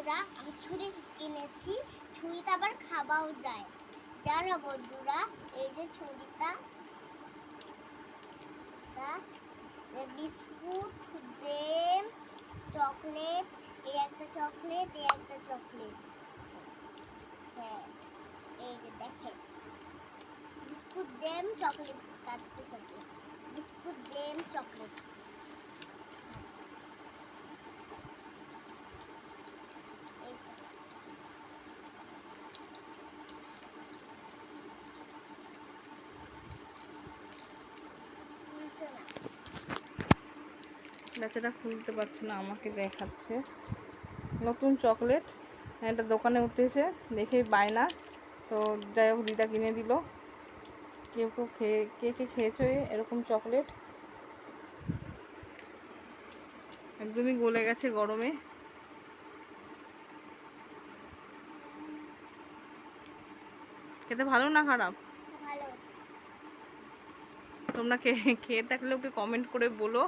বন্ধুরা, আমি ছুরি কিনেছি। ছুরিটা আবার খাওয়াও যায়, জানো বন্ধুরা। এই যে ছুরিটা, বিস্কুট, জেমস, চকলেট, এই একটা চকলেট, এই একটা চকলেট। হ্যাঁ, এই যে দেখেন, বিস্কুট, জেম, চকলেট, চারটে চকলেট। বিস্কুট, জেম, চকলেট। বাচ্চাটা খুলতে পারছে না, আমাকে দেখাচ্ছে। নতুন চকলেট, এটা দোকানে উঠেছে, দেখে বায়না। তো যাই হোক, দিদা কিনে দিল। কেউ কেউ কে খেয়েছো এরকম চকলেট? একদমই গলে গেছে গরমে। খেতে ভালো না খারাপ? ভালো। তোমরা খেয়ে থাকলে ওকে কমেন্ট করে বলো।